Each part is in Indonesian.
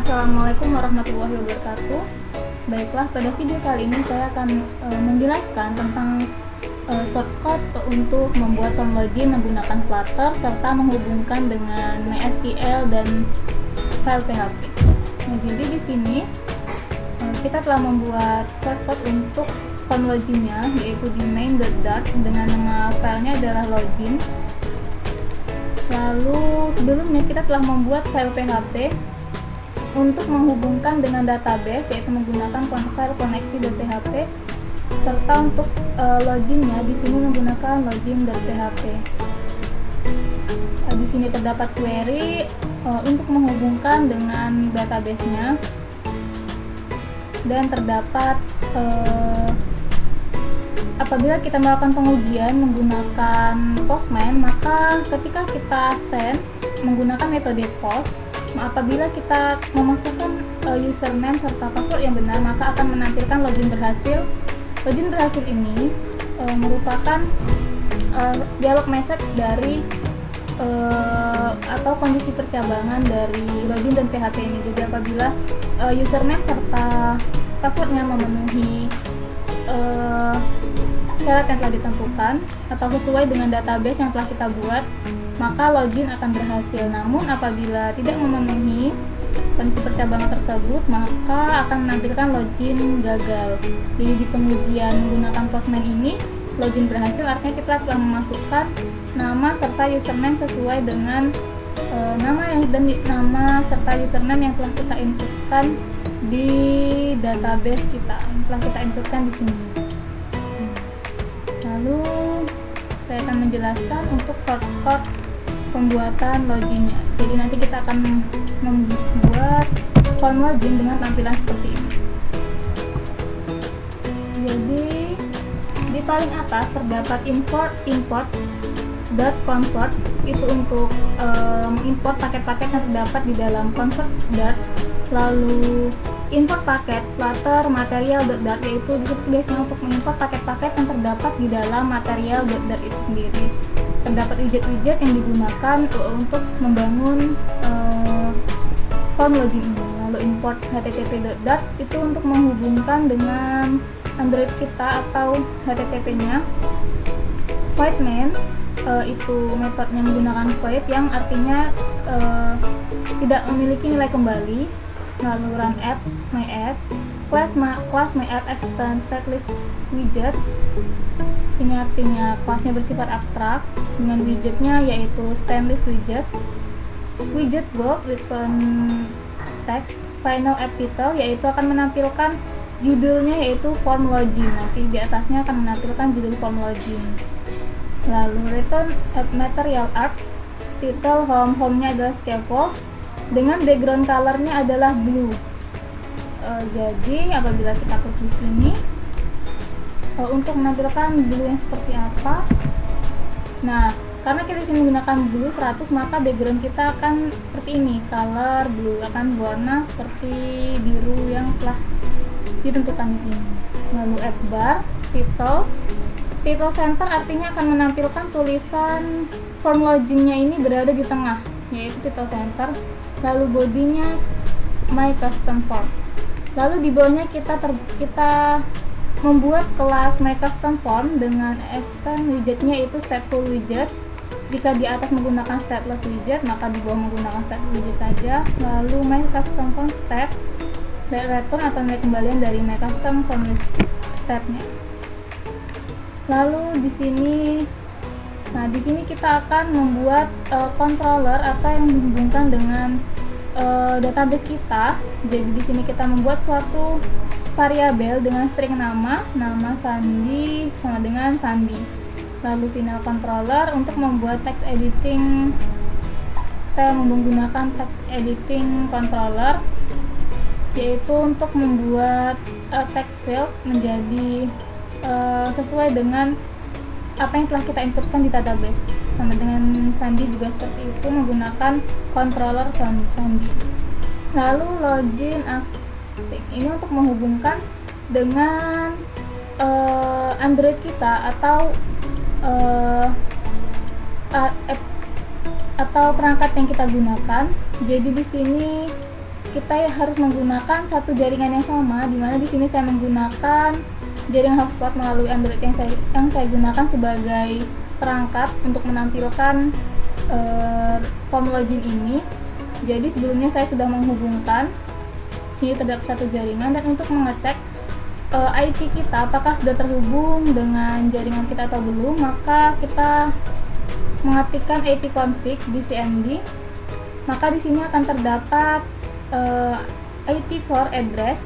Assalamualaikum warahmatullahi wabarakatuh. Baiklah, pada video kali ini saya akan menjelaskan tentang shortcut untuk membuat form login menggunakan Flutter serta menghubungkan dengan MySQL dan file PHP. Nah, jadi di sini kita telah membuat shortcut untuk form loginnya, yaitu di main.dart dengan nama filenya adalah login. Lalu sebelumnya kita telah membuat file PHP untuk menghubungkan dengan database, yaitu menggunakan file koneksi.php, serta untuk loginnya di sini menggunakan login.php. Di sini terdapat query untuk menghubungkan dengan database-nya, dan terdapat apabila kita melakukan pengujian menggunakan Postman, maka ketika kita send menggunakan metode post, apabila kita memasukkan username serta password yang benar, maka akan menampilkan login berhasil. Login berhasil ini merupakan dialog message dari atau kondisi percabangan dari login dan PHP ini. Jadi apabila username serta passwordnya memenuhi syarat yang telah ditentukan atau sesuai dengan database yang telah kita buat, maka login akan berhasil. Namun apabila tidak memenuhi kondisi percabangan tersebut, maka akan menampilkan login gagal. Jadi di pengujian menggunakan Postman ini, login berhasil artinya kita telah memasukkan nama serta username sesuai dengan nama serta username yang telah kita inputkan di database kita, yang telah kita inputkan di sini. Lalu saya akan menjelaskan untuk shortcut pembuatan loginnya. Jadi nanti kita akan membuat form login dengan tampilan seperti ini. Jadi di paling atas terdapat import.convert, itu untuk mengimport paket-paket yang terdapat di dalam convert.dart. Lalu import paket Flutter material.dart, yaitu biasanya untuk mengimport paket-paket yang terdapat di dalam material.dart itu sendiri. Terdapat widget-widget yang digunakan untuk membangun form login ini. Lalu import http.dart itu untuk menghubungkan dengan Android kita atau HTTP-nya. Void main itu metodenya menggunakan void yang artinya tidak memiliki nilai kembali. Lalu run app my app, class my app extend stateless widget, ini artinya kelasnya bersifat abstrak dengan widgetnya yaitu stateless widget. Widget box with text final app title, yaitu akan menampilkan judulnya yaitu form login, nanti di atasnya akan menampilkan judul form login. Lalu return app material art, title home-nya adalah scaffold dengan background colornya adalah blue. Jadi apabila kita klik di sini untuk menampilkan blue yang seperti apa, nah karena kita disini menggunakan blue 100, maka background kita akan seperti ini, color blue, akan warna seperti biru yang telah ditentukan di sini. Lalu app bar, title center artinya akan menampilkan tulisan form loginnya ini berada di tengah, yaitu title center. Lalu bodinya my custom form. Lalu di bawahnya kita membuat kelas my custom form dengan extend widgetnya itu stateful widget. Jika di atas menggunakan stateless widget, maka di bawah menggunakan stateful widget saja. Lalu my custom form step return atau nilai kembalian dari my custom form stepnya. Lalu di sini kita akan membuat controller atau yang dihubungkan dengan database kita. Jadi di sini kita membuat suatu variabel dengan string nama Sandi sama dengan Sandi. Lalu final controller untuk membuat text editing, kita menggunakan text editing controller, yaitu untuk membuat text field menjadi sesuai dengan apa yang telah kita inputkan di database. Sama dengan Sandi juga seperti itu, menggunakan controller Sandi. Lalu login async ini untuk menghubungkan dengan Android kita atau perangkat yang kita gunakan. Jadi di sini kita harus menggunakan satu jaringan yang sama, di mana di sini saya menggunakan jaringan hotspot melalui Android yang saya gunakan sebagai perangkat untuk menampilkan form login ini. Jadi sebelumnya saya sudah menghubungkan, sini terdapat satu jaringan, dan untuk mengecek IP kita apakah sudah terhubung dengan jaringan kita atau belum, maka kita mengetikkan ipconfig di cmd. Maka di sini akan terdapat IP for address.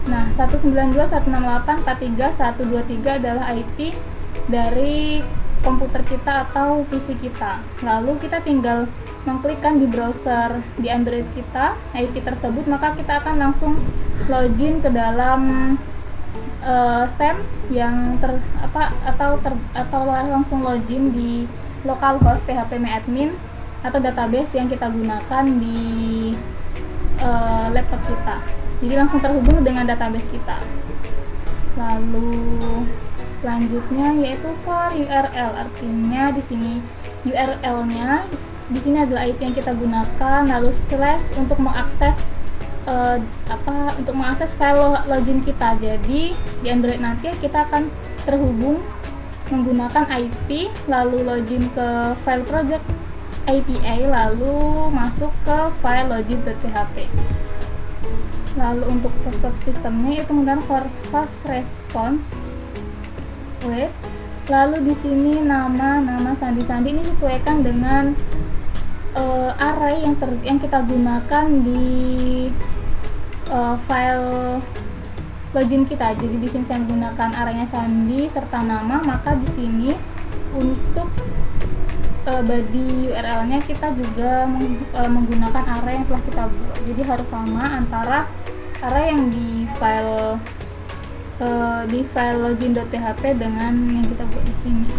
Nah, 192.168.43.123 adalah IP dari komputer kita atau PC kita. Lalu kita tinggal mengklikkan di browser di Android kita IP tersebut, maka kita akan langsung login ke dalam SAM yang atau langsung login di localhost phpMyAdmin atau database yang kita gunakan di laptop kita. Jadi langsung terhubung dengan database kita. Lalu selanjutnya yaitu for URL, artinya di sini URL-nya di sini adalah IP yang kita gunakan, lalu slash untuk mengakses file login kita. Jadi di Android nanti kita akan terhubung menggunakan IP, lalu login ke file project API, lalu masuk ke file login.php. Lalu untuk stop sistemnya itu menggunakan fast response wait. Lalu di sini nama sandi ini disesuaikan dengan array yang kita gunakan di file login kita. Jadi di sini saya menggunakan arraynya sandi serta nama, maka di sini untuk body URL-nya kita juga menggunakan array yang telah kita buat. Jadi harus sama antara array yang di file login.php dengan yang kita buat di sini.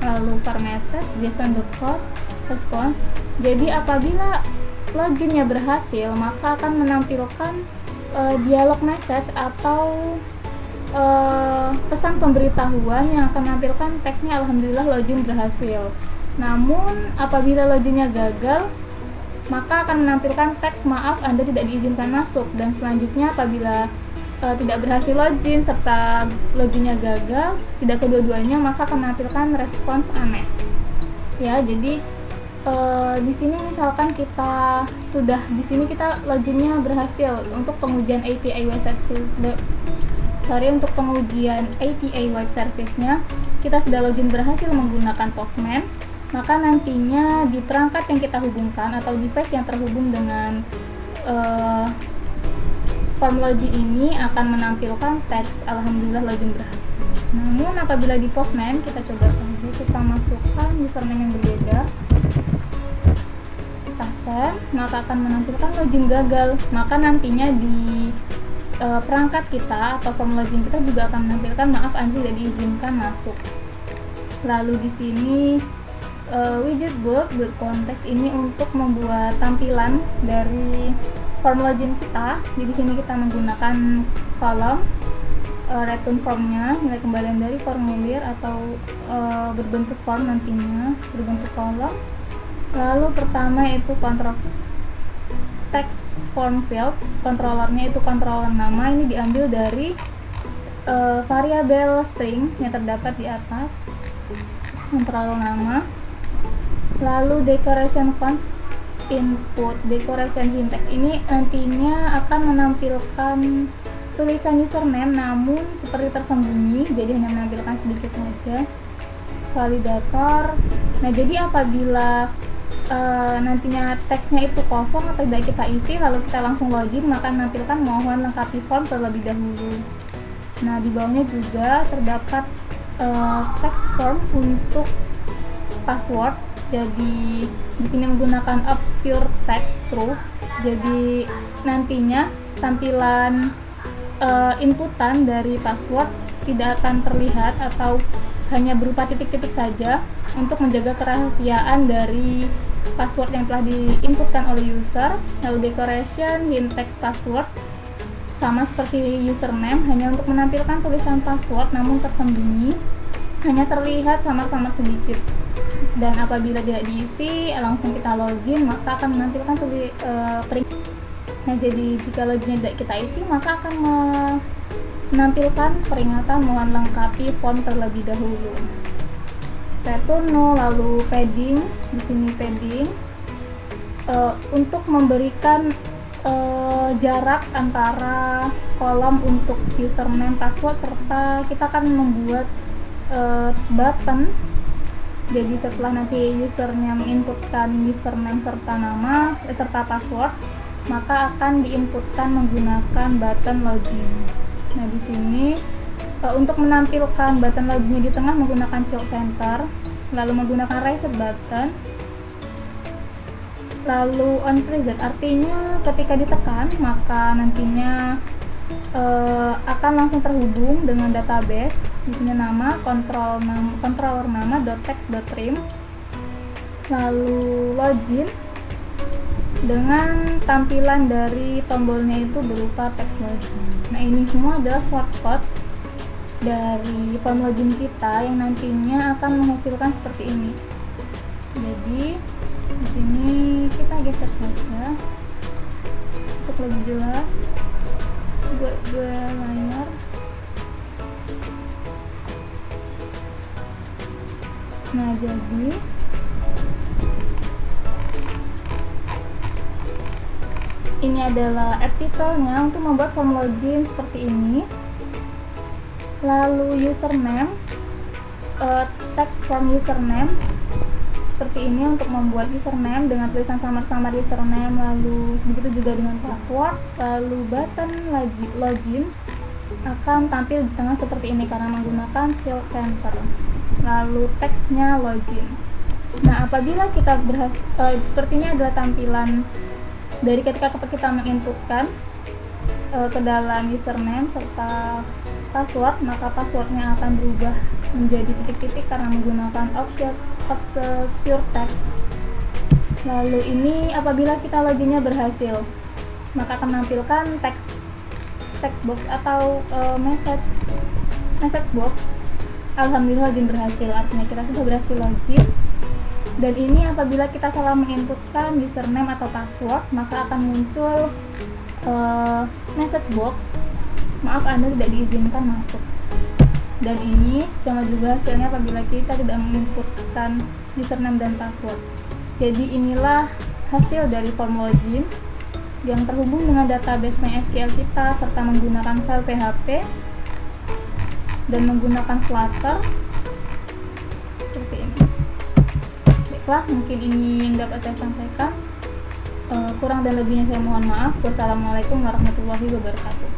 Lalu per message json.code response. Jadi apabila loginnya berhasil, maka akan menampilkan dialog message atau pesan pemberitahuan yang akan menampilkan teksnya alhamdulillah login berhasil. Namun apabila loginnya gagal, maka akan menampilkan teks maaf Anda tidak diizinkan masuk. Dan selanjutnya apabila tidak berhasil login serta loginnya gagal, tidak kedua-duanya, maka akan menampilkan respons aneh. Ya, jadi di sini misalkan kita loginnya berhasil untuk pengujian API web service. Untuk pengujian API web service-nya kita sudah login berhasil menggunakan Postman, maka nantinya di perangkat yang kita hubungkan atau device yang terhubung dengan form login ini akan menampilkan teks alhamdulillah login berhasil. Namun apabila di Postman, kita coba saja, kita masukkan username yang berbeda, kita send, maka akan menampilkan login gagal. Maka nantinya di perangkat kita atau form login kita juga akan menampilkan maaf Anda tidak diizinkan masuk. Lalu di sini widget book konteks ini untuk membuat tampilan dari form login kita. Jadi di sini kita menggunakan kolom return formnya, nilai kembalian dari formulir atau berbentuk form nantinya berbentuk kolom. Lalu pertama itu control text form field, controllernya itu controller nama, ini diambil dari variabel string yang terdapat di atas, controller nama. Lalu decoration fonts input, decoration syntax ini nantinya akan menampilkan tulisan username namun seperti tersembunyi, jadi hanya menampilkan sedikit saja. Validator, nah jadi apabila nantinya teksnya itu kosong atau tidak kita isi lalu kita langsung login, maka menampilkan mohon lengkapi form terlebih dahulu. Nah di bawahnya juga terdapat text form untuk password. Jadi di sini menggunakan obscure text true. Jadi nantinya tampilan inputan dari password tidak akan terlihat atau hanya berupa titik-titik saja untuk menjaga kerahasiaan dari password yang telah diinputkan oleh user. Lalu decoration hint text password sama seperti username, hanya untuk menampilkan tulisan password namun tersembunyi, hanya terlihat samar-samar sedikit. Dan apabila tidak diisi langsung kita login, maka akan menampilkan Nah, jadi jika loginnya tidak kita isi, maka akan menampilkan peringatan mohon lengkapi form terlebih dahulu. Return no, lalu padding, di sini padding untuk memberikan jarak antara kolom untuk username, password, serta kita akan membuat button. Jadi setelah nanti usernya menginputkan username serta nama serta password, maka akan diinputkan menggunakan button login. Nah, di sini untuk menampilkan button loginnya di tengah menggunakan child center, lalu menggunakan reset button, lalu on preset, artinya ketika ditekan maka nantinya akan langsung terhubung dengan database. Di sini nama, controller nama .text.trim, lalu login dengan tampilan dari tombolnya itu berupa text login. Nah, ini semua adalah shortcut dari form login kita yang nantinya akan menghasilkan seperti ini. Jadi di sini kita geser saja untuk lebih jelas, buat dua layar. Nah, jadi ini adalah app title-nya untuk membuat form login seperti ini. Lalu username, text form username seperti ini untuk membuat username dengan tulisan samar-samar username, lalu begitu juga dengan password. Lalu button login akan tampil di tengah seperti ini karena menggunakan child center. Lalu teksnya login. Nah, apabila kita sepertinya adalah tampilan dari ketika kita menginputkan ke dalam username serta password, maka passwordnya akan berubah menjadi titik-titik karena menggunakan obscure text. Lalu ini apabila kita loginnya berhasil, maka akan menampilkan text box atau message box. Alhamdulillah login berhasil, artinya kita sudah berhasil login. Dan ini apabila kita salah menginputkan username atau password, maka akan muncul message box, maaf Anda tidak diizinkan masuk. Dan ini sama juga hasilnya apabila kita tidak menginputkan username dan password. Jadi inilah hasil dari form login yang terhubung dengan database MySQL kita serta menggunakan file PHP dan menggunakan Flutter seperti ini. Baiklah, mungkin ini yang dapat saya sampaikan. Kurang dan lebihnya saya mohon maaf. Wassalamualaikum warahmatullahi wabarakatuh.